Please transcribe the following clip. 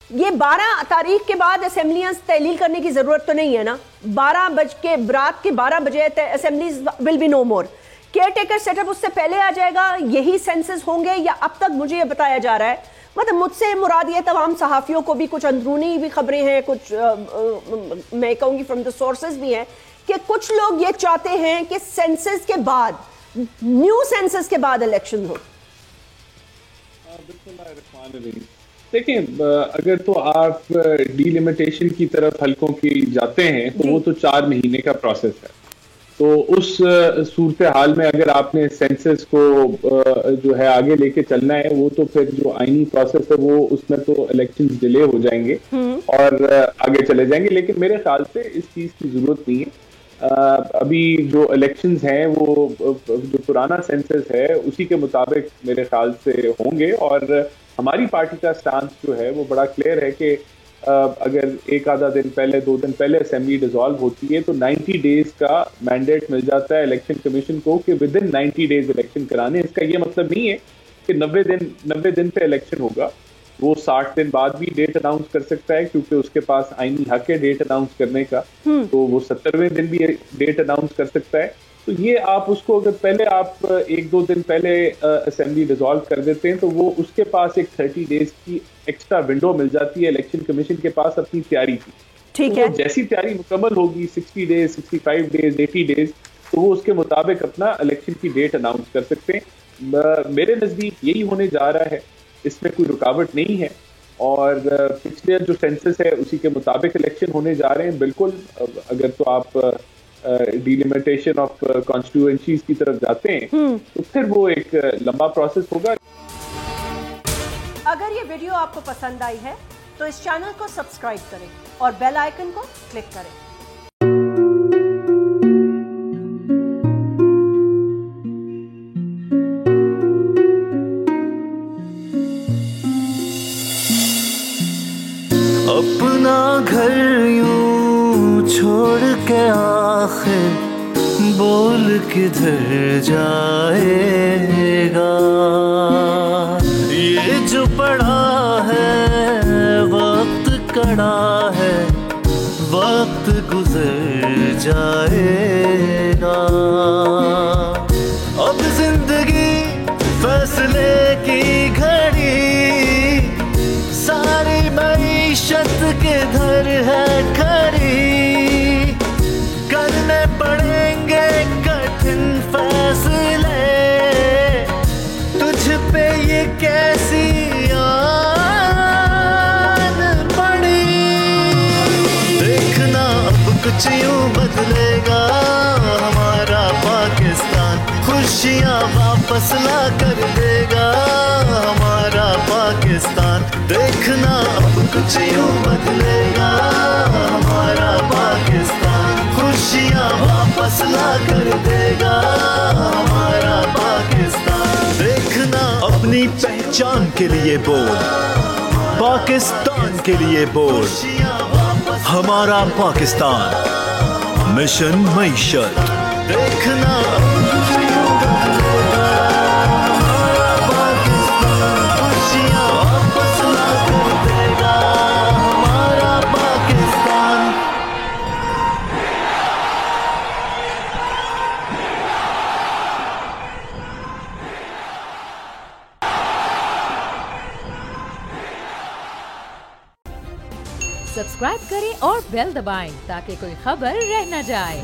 ये 12 तारीख के बाद असेंबलियां तहलील करने की जरूरत तो नहीं है ना। 12 बज के रात के 12 बजे assemblies will be no more. Caretaker setup उससे पहले आ जाएगा, यही सेंसस होंगे, या अब तक मुझे ये बताया जा रहा है, मतलब मुझसे मुराद ये तमाम सहाफ़ियों को भी कुछ अंदरूनी भी खबरें हैं, कुछ मैं कहूँगी फ्रॉम द सोर्सेज भी हैं कि कुछ लोग ये चाहते हैं कि सेंसस के बाद, न्यू सेंसस के बाद इलेक्शन हो। देखिए, अगर तो आप डिलिमिटेशन की तरफ हल्कों की जाते हैं तो वो तो 4 महीने का प्रोसेस है। तो उस सूरत हाल में अगर आपने सेंसस को जो है आगे लेके चलना है, वो तो फिर जो आईनी प्रोसेस है वो उसमें तो इलेक्शंस डिले हो जाएंगे और आगे चले जाएंगे। लेकिन मेरे ख्याल से इस चीज की जरूरत नहीं है। अभी जो इलेक्शंस हैं वो जो पुराना सेंसस है उसी के मुताबिक मेरे ख्याल से होंगे। और हमारी पार्टी का स्टांस जो है वो बड़ा क्लियर है कि अगर एक आधा दिन पहले, 2 दिन पहले असेंबली डिसॉल्व होती है तो 90 डेज का मैंडेट मिल जाता है इलेक्शन कमीशन को कि विद इन 90 डेज इलेक्शन कराने। इसका ये मतलब नहीं है कि 90 दिन पे इलेक्शन होगा। वो 60 दिन बाद भी डेट अनाउंस कर सकता है, क्योंकि उसके पास आईनी हक है डेट अनाउंस करने का। तो वो 70वें दिन भी डेट अनाउंस कर सकता है। तो ये आप उसको अगर पहले आप 1-2 दिन पहले असेंबली डिसॉल्व कर देते हैं तो वो उसके पास एक 30 डेज की एक्स्ट्रा विंडो मिल जाती है इलेक्शन कमीशन के पास अपनी तैयारी की। ठीक तो है, जैसी तैयारी मुकम्मल होगी 60 डेज, 65 डेज, 80 डेज, तो वो उसके मुताबिक अपना इलेक्शन की डेट अनाउंस कर सकते हैं। मेरे नजदीक यही होने जा रहा है, इसमें कोई रुकावट नहीं है। और पिछले जो सेंसस है उसी के मुताबिक इलेक्शन होने जा रहे हैं। बिल्कुल, अगर तो आप डिलिमिटेशन ऑफ कॉन्स्टिट्यूएंसीज की तरफ जाते हैं तो फिर वो एक लंबा प्रोसेस होगा। अगर ये वीडियो आपको पसंद आई है तो इस चैनल को सब्सक्राइब करें और बेल आइकन को क्लिक करें। अपना घर यूं छोड़ के आखिर बोल किधर जाएगा। ये जो पड़ा है वक्त कड़ा है, वक्त गुजर जाएगा। अब जिंदगी फैसले की घड़ी, सारी मईशत के धर है खड़ी। करने पड़ेंगे कठिन फैसले, तुझ पे ये कैसी आन पड़ी। देखना अब कुछ यूं बदलेगा हमारा पाकिस्तान, खुशियाँ वापस ला कर देगा हमारा पाकिस्तान। देखना अब कुछ यूं बदलेगा हमारा पाकिस्तान, खुशियाँ वापस ला कर देगा हमारा पाकिस्तान। देखना अपनी पहचान के लिए बोल, पाकिस्तान के लिए बोल, हमारा पाकिस्तान मिशन मईशत। देखना सब्सक्राइब करें और बेल दबाएं ताकि कोई खबर रह न जाए।